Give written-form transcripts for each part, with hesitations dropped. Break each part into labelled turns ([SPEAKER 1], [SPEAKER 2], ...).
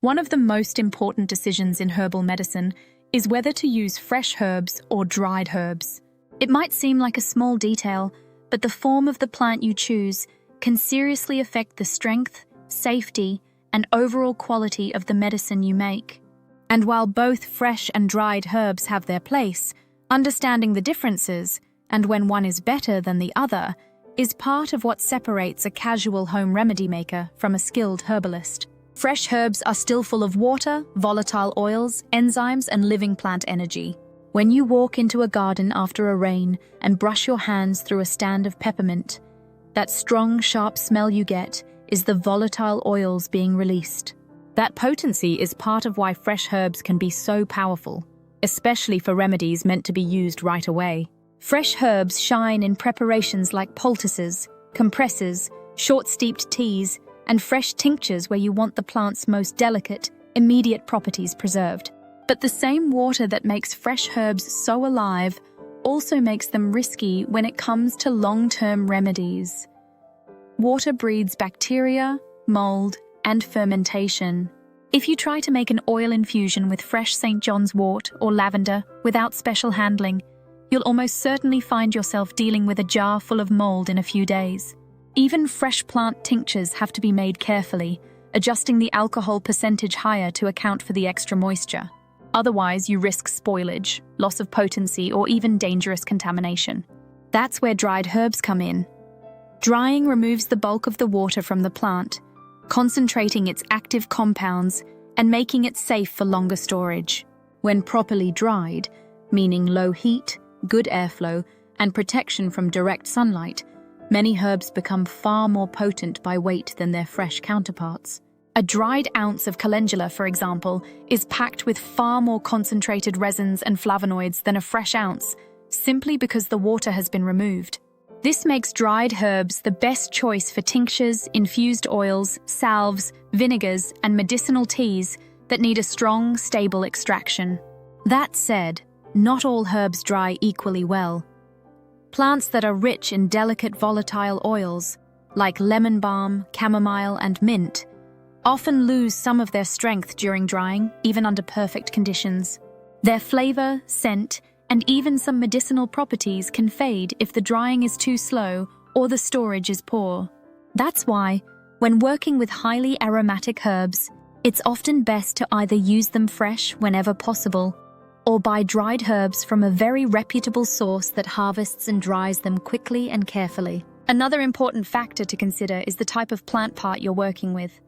[SPEAKER 1] One of the most important decisions in herbal medicine is whether to use fresh herbs or dried herbs. It might seem like a small detail, but the form of the plant you choose can seriously affect the strength, safety, and overall quality of the medicine you make. And while both fresh and dried herbs have their place, understanding the differences, and when one is better than the other, is part of what separates a casual home remedy maker from a skilled herbalist. Fresh herbs are still full of water, volatile oils, enzymes, and living plant energy. When you walk into a garden after a rain and brush your hands through a stand of peppermint, that strong, sharp smell you get is the volatile oils being released. That potency is part of why fresh herbs can be so powerful, especially for remedies meant to be used right away. Fresh herbs shine in preparations like poultices, compresses, short-steeped teas, and fresh tinctures where you want the plant's most delicate, immediate properties preserved. But the same water that makes fresh herbs so alive also makes them risky when it comes to long-term remedies. Water breeds bacteria, mold, and fermentation. If you try to make an oil infusion with fresh St. John's wort or lavender without special handling, you'll almost certainly find yourself dealing with a jar full of mold in a few days. Even fresh plant tinctures have to be made carefully, adjusting the alcohol percentage higher to account for the extra moisture. Otherwise, you risk spoilage, loss of potency, or even dangerous contamination. That's where dried herbs come in. Drying removes the bulk of the water from the plant, concentrating its active compounds and making it safe for longer storage. When properly dried, meaning low heat, good airflow, and protection from direct sunlight, many herbs become far more potent by weight than their fresh counterparts. A dried ounce of calendula, for example, is packed with far more concentrated resins and flavonoids than a fresh ounce, simply because the water has been removed. This makes dried herbs the best choice for tinctures, infused oils, salves, vinegars, and medicinal teas that need a strong, stable extraction. That said, not all herbs dry equally well. Plants that are rich in delicate volatile oils, like lemon balm, chamomile, and mint, often lose some of their strength during drying, even under perfect conditions. Their flavor, scent, and even some medicinal properties can fade if the drying is too slow or the storage is poor. That's why, when working with highly aromatic herbs, it's often best to either use them fresh whenever possible, or buy dried herbs from a very reputable source that harvests and dries them quickly and carefully. Another important factor to consider is the type of plant part you're working with.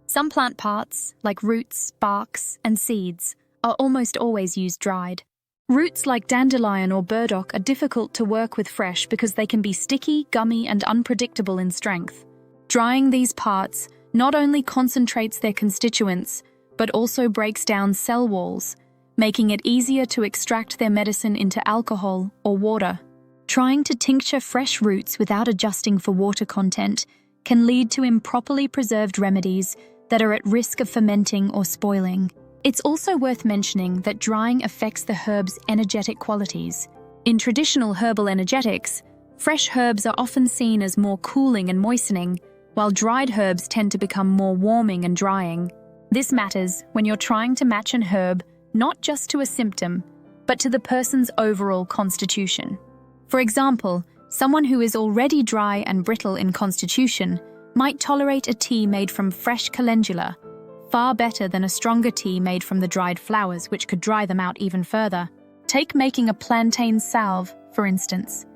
[SPEAKER 1] Some plant parts, like roots, barks, and seeds, are almost always used dried. Roots like dandelion or burdock are difficult to work with fresh because they can be sticky, gummy, and unpredictable in strength. Drying these parts not only concentrates their constituents, but also breaks down cell walls, making it easier to extract their medicine into alcohol or water. Trying to tincture fresh roots without adjusting for water content can lead to improperly preserved remedies that are at risk of fermenting or spoiling. It's also worth mentioning that drying affects the herb's energetic qualities. In traditional herbal energetics, fresh herbs are often seen as more cooling and moistening, while dried herbs tend to become more warming and drying. This matters when you're trying to match an herb not just to a symptom, but to the person's overall constitution. For example, someone who is already dry and brittle in constitution might tolerate a tea made from fresh calendula far better than a stronger tea made from the dried flowers, which could dry them out even further. Take making a plantain salve, for instance.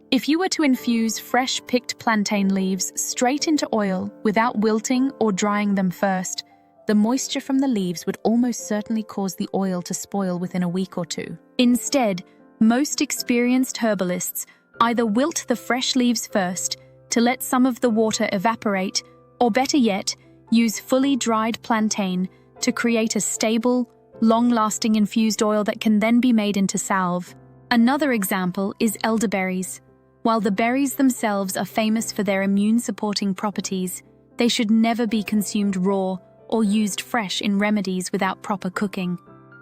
[SPEAKER 1] If you were to infuse fresh picked plantain leaves straight into oil without wilting or drying them first, the moisture from the leaves would almost certainly cause the oil to spoil within a week or two. Instead, most experienced herbalists either wilt the fresh leaves first to let some of the water evaporate, or better yet, use fully dried plantain to create a stable, long-lasting infused oil that can then be made into salve. Another example is elderberries. While the berries themselves are famous for their immune-supporting properties, they should never be consumed raw or used fresh in remedies without proper cooking.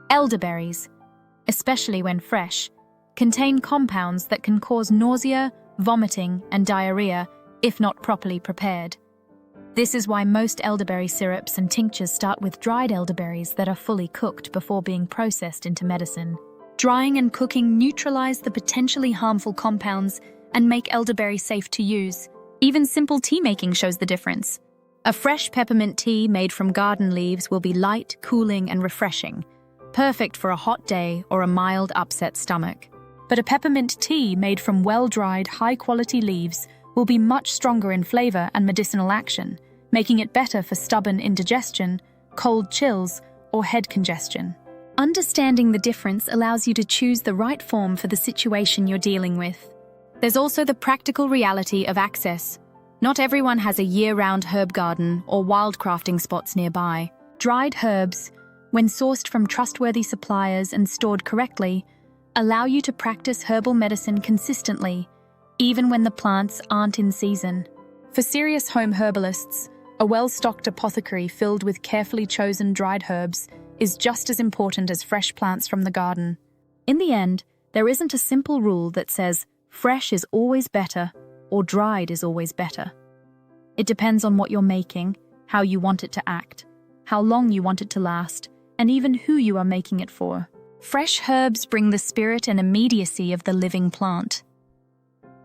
[SPEAKER 1] Elderberries, especially when fresh, contain compounds that can cause nausea, vomiting, and diarrhea if not properly prepared. This is why most elderberry syrups and tinctures start with dried elderberries that are fully cooked before being processed into medicine. Drying and cooking neutralize the potentially harmful compounds and make elderberry safe to use. Even simple tea making shows the difference. A fresh peppermint tea made from garden leaves will be light, cooling, and refreshing, perfect for a hot day or a mild upset stomach. But a peppermint tea made from well-dried, high-quality leaves will be much stronger in flavor and medicinal action, making it better for stubborn indigestion, cold chills, or head congestion. Understanding the difference allows you to choose the right form for the situation you're dealing with. There's also the practical reality of access. Not everyone has a year-round herb garden or wildcrafting spots nearby. Dried herbs, when sourced from trustworthy suppliers and stored correctly, allow you to practice herbal medicine consistently, even when the plants aren't in season. For serious home herbalists, a well-stocked apothecary filled with carefully chosen dried herbs is just as important as fresh plants from the garden. In the end, there isn't a simple rule that says fresh is always better or dried is always better. It depends on what you're making, how you want it to act, how long you want it to last, and even who you are making it for. Fresh herbs bring the spirit and immediacy of the living plant.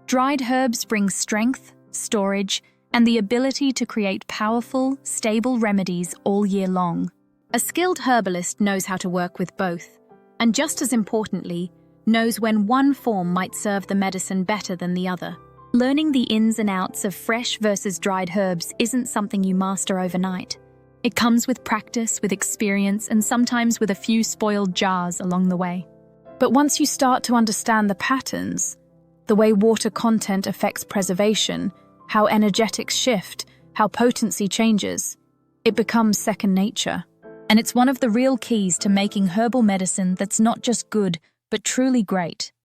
[SPEAKER 1] Dried herbs bring strength, storage, and the ability to create powerful, stable remedies all year long. A skilled herbalist knows how to work with both, and just as importantly, knows when one form might serve the medicine better than the other. Learning the ins and outs of fresh versus dried herbs isn't something you master overnight. It comes with practice, with experience, and sometimes with a few spoiled jars along the way. But once you start to understand the patterns, the way water content affects preservation, how energetics shift, how potency changes, it becomes second nature. And it's one of the real keys to making herbal medicine that's not just good, but truly great.